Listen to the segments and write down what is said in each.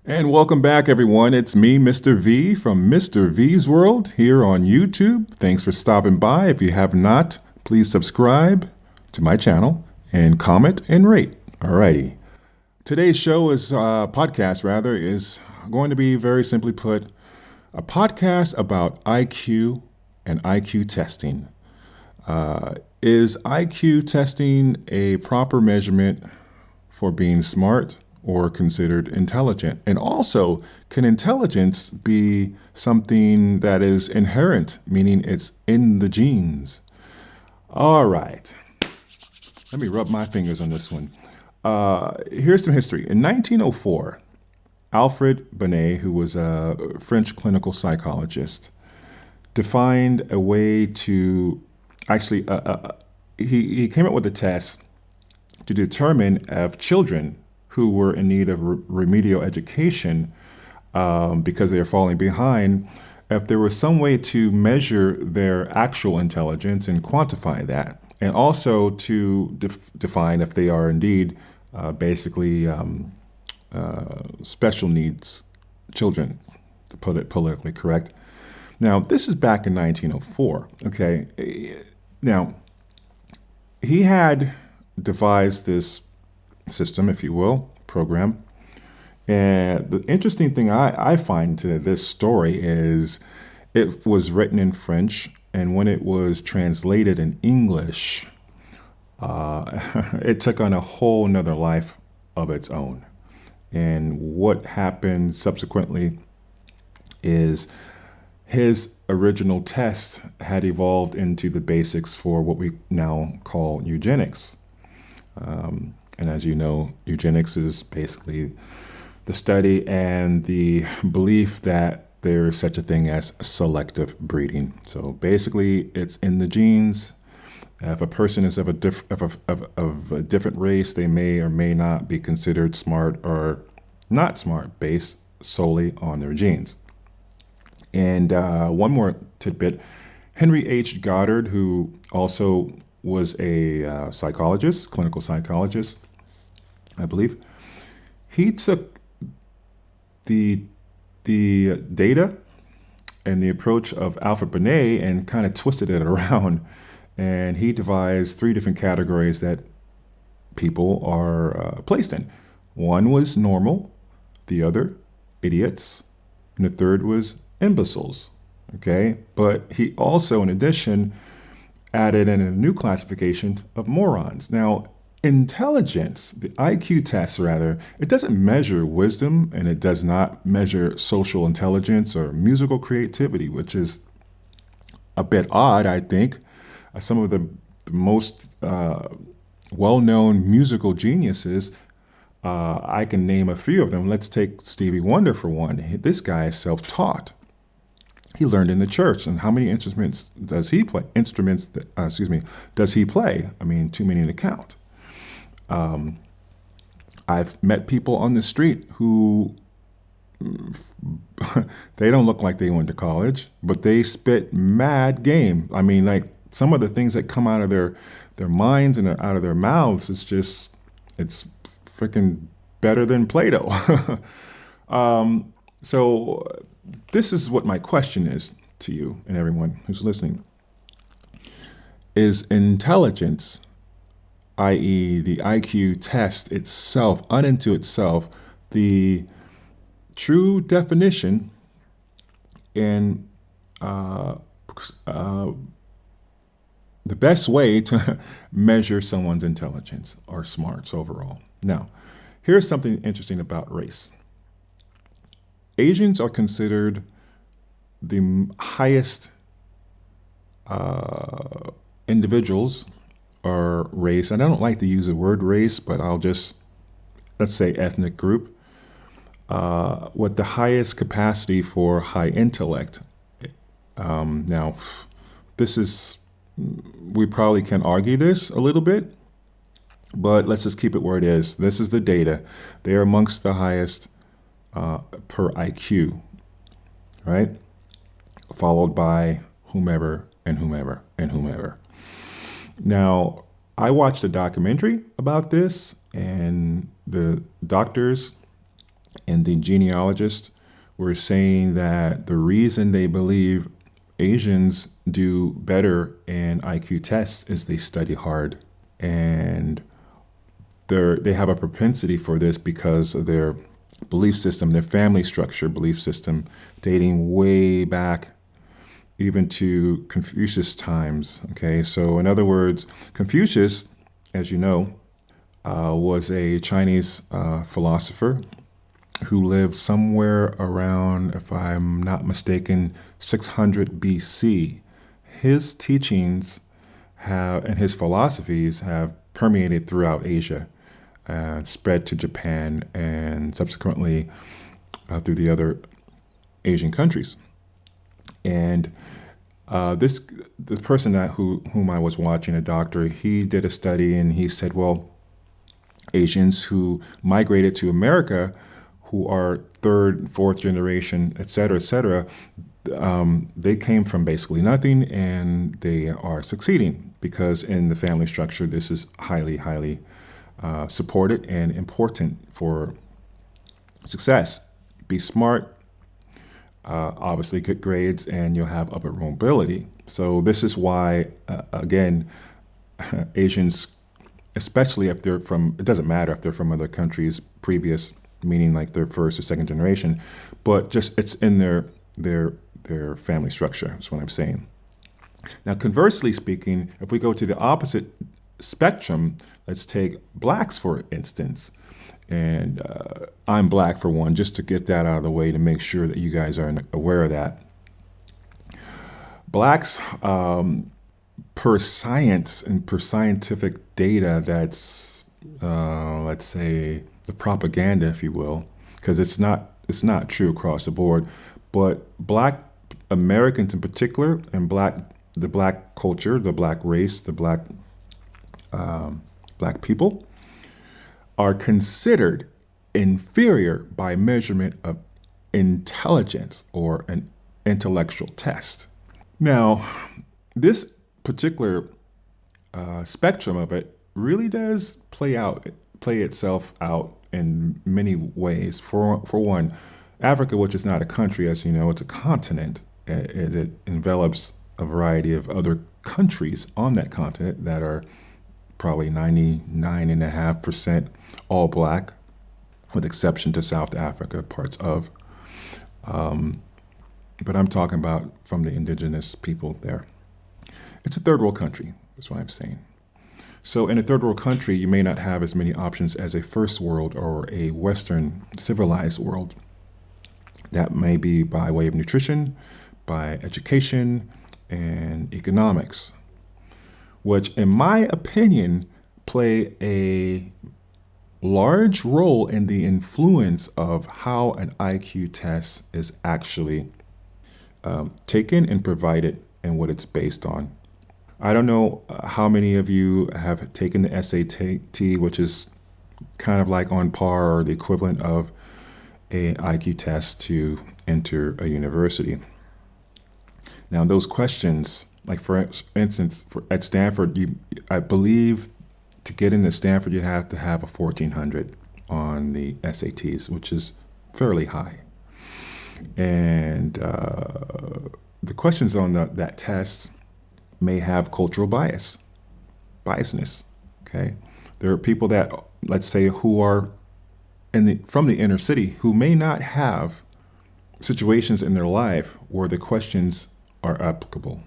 And welcome back, everyone. It's me, Mr. V from MrVeesworld here on YouTube. Thanks for stopping by. If you have not, please subscribe to my channel and comment and rate. Alrighty. Today's show is going to be, very simply put, a podcast about IQ and IQ testing. Is IQ testing a proper measurement for being smart or considered intelligent? And also, can intelligence be something that is inherent, meaning it's in the genes? All right. Let me rub my fingers on this one. Here's some history. In 1904, Alfred Binet, who was a French clinical psychologist, defined a way to actually, he came up with a test to determine if children who were in need of remedial education because they are falling behind, if there was some way to measure their actual intelligence and quantify that, and also to define if they are indeed basically special needs children, to put it politically correct. Now, this is back in 1904, okay? Now, he had devised this system, if you will, program. And the interesting thing I find to this story is it was written in French, and when it was translated in English, it took on a whole nother life of its own. And what happened subsequently is his original test had evolved into the basics for what we now call eugenics. And as you know, eugenics is basically the study and the belief that there is such a thing as selective breeding. So basically, it's in the genes. If a person is of a different race, they may or may not be considered smart or not smart based solely on their genes. And one more tidbit, Henry H. Goddard, who also was a psychologist, clinical psychologist, I believe, he took the data and the approach of Alfred Binet and kind of twisted it around. And he devised 3 different categories that people are placed in. One was normal, the other, idiots, and the third was imbeciles. Okay, but he also, in addition, added in a new classification of morons. Now, intelligence, the IQ test rather, it doesn't measure wisdom, and it does not measure social intelligence or musical creativity, which is a bit odd, I think. Some of the most well-known musical geniuses, I can name a few of them. Let's take Stevie Wonder for one. This guy is self-taught. He learned in the church. And how many instruments does he play? Does he play? I mean, too many to count. I've met people on the street who they don't look like they went to college, but they spit mad game. I mean, like some of the things that come out of their minds and out of their mouths is just, it's freaking better than Plato. So this is what my question is to you and everyone who's listening. Is intelligence, i.e. the IQ test itself, unto itself, the true definition and the best way to measure someone's intelligence or smarts overall? Now, here's something interesting about race. Asians are considered the highest individuals or race. And I don't like to use the word race, but let's say ethnic group, with the highest capacity for high intellect. Now, we probably can argue this a little bit, but let's just keep it where it is. This is the data. They are amongst the highest per IQ, right? Followed by whomever and whomever and whomever. Now, I watched a documentary about this, and the doctors And the genealogists were saying that the reason they believe Asians do better in IQ tests is they study hard. And they have a propensity for this because of their belief system, their family structure belief system, dating way back even to Confucius times. Okay, so in other words, Confucius, as you know, was a Chinese philosopher who lived somewhere around, if I'm not mistaken, 600 BC. His teachings and his philosophies have permeated throughout Asia, spread to Japan, and subsequently through the other Asian countries. And the person whom I was watching, a doctor, he did a study and he said, well, Asians who migrated to America, who are third, fourth generation, et cetera, they came from basically nothing and they are succeeding because in the family structure, this is highly, highly supported and important for success. Be smart, obviously good grades, and you'll have upward mobility. So this is why, again, Asians, especially if they're from, it doesn't matter if they're from other countries previous, meaning like their first or second generation, but just it's in their family structure, that's what I'm saying. Now, conversely speaking, if we go to the opposite spectrum, let's take blacks, for instance. And I'm black for one, just to get that out of the way to make sure that you guys are aware of that. Blacks, per science and per scientific data, that's, let's say, the propaganda, if you will, because it's not true across the board, but black Americans in particular, and the black culture, the black race, the black people are considered inferior by measurement of intelligence or an intellectual test. Now, this particular spectrum of it really does play itself out in many ways. For one, Africa, which is not a country, as you know, it's a continent. It envelops a variety of other countries on that continent that are probably 99.5% all black, with exception to South Africa, parts of. But I'm talking about from the indigenous people there. It's a third world country, that's what I'm saying. So in a third world country, you may not have as many options as a first world or a Western civilized world. That may be by way of nutrition, by education, and economics, which in my opinion play a large role in the influence of how an IQ test is actually taken and provided and what it's based on. I don't know how many of you have taken the SAT, which is kind of like on par or the equivalent of an IQ test to enter a university. Now, those questions, like for instance, at Stanford, I believe to get into Stanford, you have to have a 1400 on the SATs, which is fairly high. And the questions on that test may have cultural biasness. Okay, there are people that, let's say, who are from the inner city who may not have situations in their life where the questions are applicable.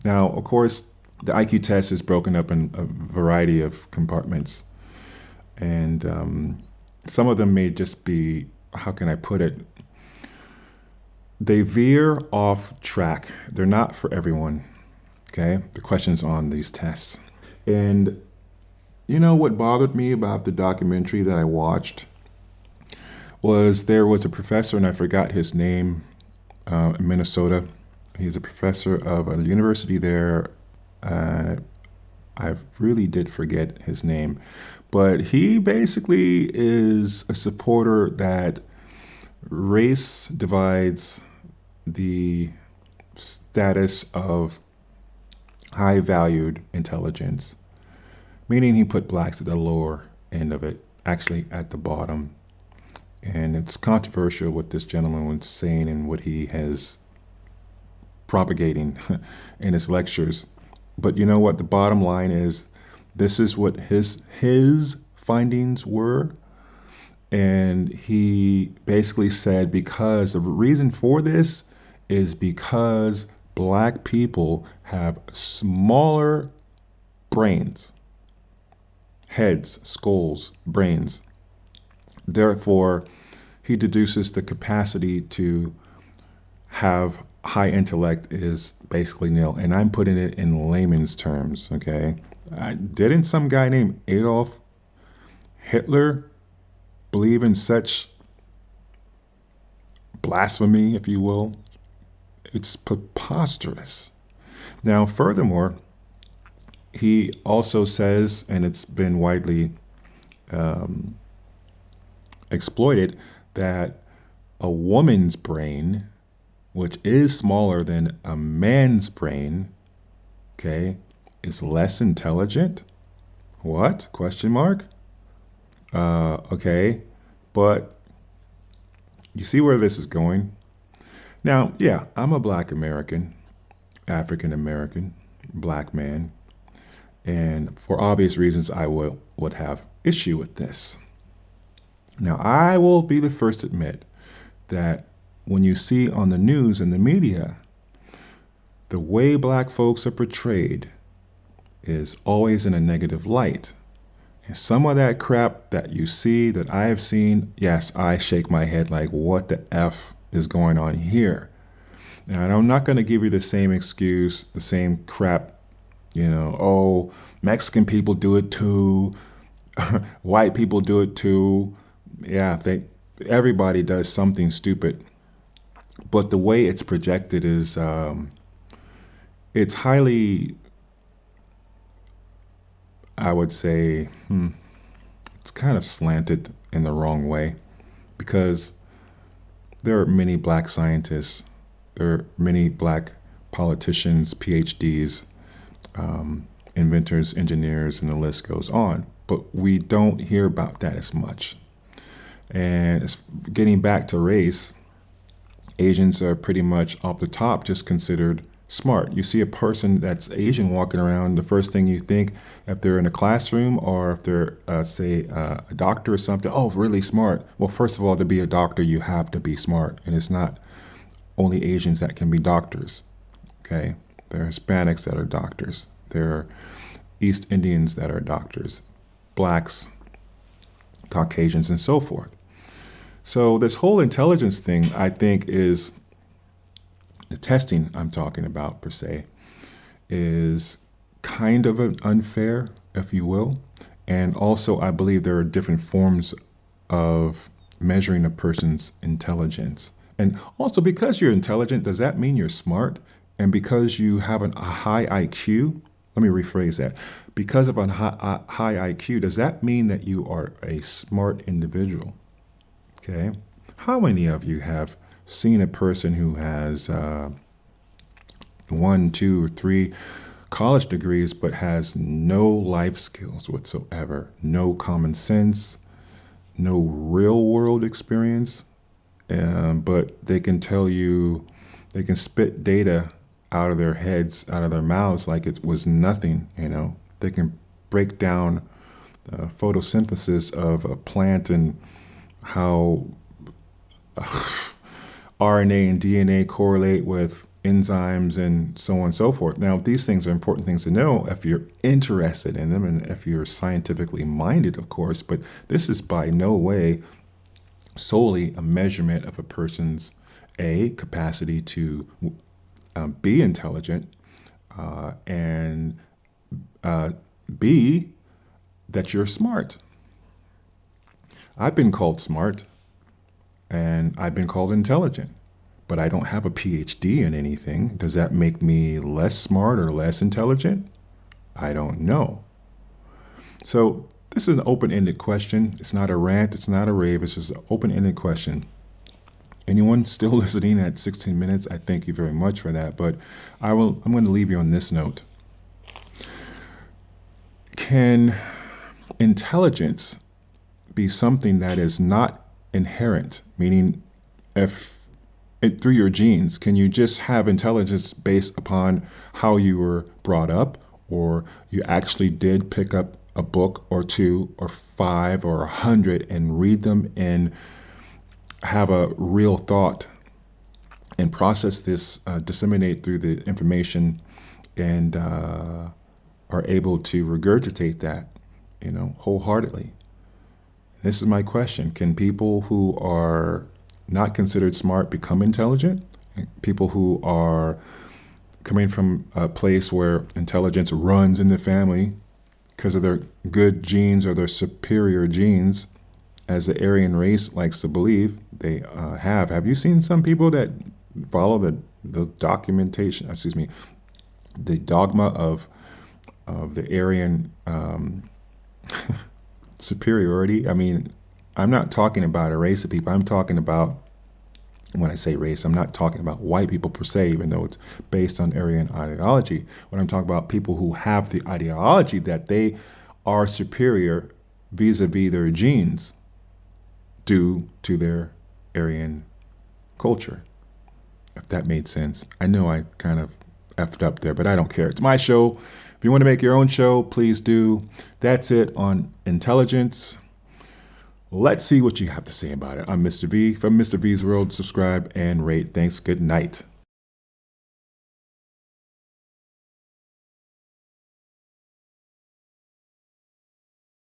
Now, of course, the IQ test is broken up in a variety of compartments, and some of them may just be, how can I put it? They veer off track. They're not for everyone. Okay, the questions on these tests. And you know what bothered me about the documentary that I watched was there was a professor, and I forgot his name, in Minnesota. He's a professor of a university there. I really did forget his name, but he basically is a supporter that race divides the status of high valued intelligence, meaning he put blacks at the lower end of it, actually at the bottom. And it's controversial what this gentleman was saying and what he has propagating in his lectures. But you know what? The bottom line is this is what his findings were. And he basically said because the reason for this is because black people have smaller brains, heads, skulls, brains. Therefore, he deduces the capacity to have high intellect is basically nil. And I'm putting it in layman's terms, okay? Didn't some guy named Adolf Hitler believe in such blasphemy, if you will? It's preposterous. Now, furthermore, he also says, and it's been widely exploited, that a woman's brain, which is smaller than a man's brain, okay, is less intelligent. What? Question mark? Okay, but you see where this is going? Now, yeah, I'm a black American, African American, black man, and for obvious reasons, I would have issue with this. Now, I will be the first to admit that when you see on the news and the media, the way black folks are portrayed is always in a negative light. And some of that crap that you see, that I have seen, yes, I shake my head like, what the F is going on here? And I'm not going to give you the same excuse, the same crap, oh, Mexican people do it too, white people do it too. Yeah, everybody does something stupid. But the way it's projected is, it's highly, I would say, it's kind of slanted in the wrong way, because there are many black scientists, there are many black politicians, PhDs, inventors, engineers, and the list goes on. But we don't hear about that as much. And it's getting back to race, Asians are pretty much off the top just considered smart. You see a person that's Asian walking around, the first thing you think, if they're in a classroom or if they're, say, a doctor or something, oh, really smart. Well, first of all, to be a doctor, you have to be smart. And it's not only Asians that can be doctors, okay? There are Hispanics that are doctors. There are East Indians that are doctors, blacks, Caucasians, and so forth. So this whole intelligence thing, I think, is the testing I'm talking about, per se, is kind of unfair, if you will. And also, I believe there are different forms of measuring a person's intelligence. And also, because you're intelligent, does that mean you're smart? And because you have a high IQ, let me rephrase that. Because of a high IQ, does that mean that you are a smart individual? Okay. How many of you have seen a person who has 1, 2, or 3 college degrees but has no life skills whatsoever, no common sense, no real world experience, but they can tell you, they can spit data out of their heads, out of their mouths like it was nothing, They can break down photosynthesis of a plant and how RNA and DNA correlate with enzymes and so on and so forth. Now, these things are important things to know if you're interested in them and if you're scientifically minded, of course, but this is by no way solely a measurement of a person's capacity to be intelligent, and B, that you're smart. I've been called smart and I've been called intelligent, but I don't have a PhD in anything. Does that make me less smart or less intelligent? I don't know. So this is an open-ended question. It's not a rant. It's not a rave. It's just an open-ended question. Anyone still listening at 16 minutes, I thank you very much for that. But I'm going to leave you on this note. Can intelligence be something that is not inherent? Meaning, if through your genes, can you just have intelligence based upon how you were brought up, or you actually did pick up a book or two or five or 100 and read them and have a real thought and process this, disseminate through the information, and are able to regurgitate that, wholeheartedly? This is my question. Can people who are not considered smart become intelligent? People who are coming from a place where intelligence runs in the family because of their good genes or their superior genes, as the Aryan race likes to believe they have. Have you seen some people that follow the documentation, the dogma of the Aryan superiority? I mean, I'm not talking about a race of people. I'm talking about, when I say race, I'm not talking about white people per se, even though it's based on Aryan ideology. When I'm talking about people who have the ideology that they are superior vis-a-vis their genes due to their Aryan culture. If that made sense. I know I kind of effed up there, but I don't care. It's my show. If you want to make your own show, please do. That's it on intelligence. Let's see what you have to say about it. I'm Mr. V from MrVeesworld. Subscribe and rate. Thanks. Good night.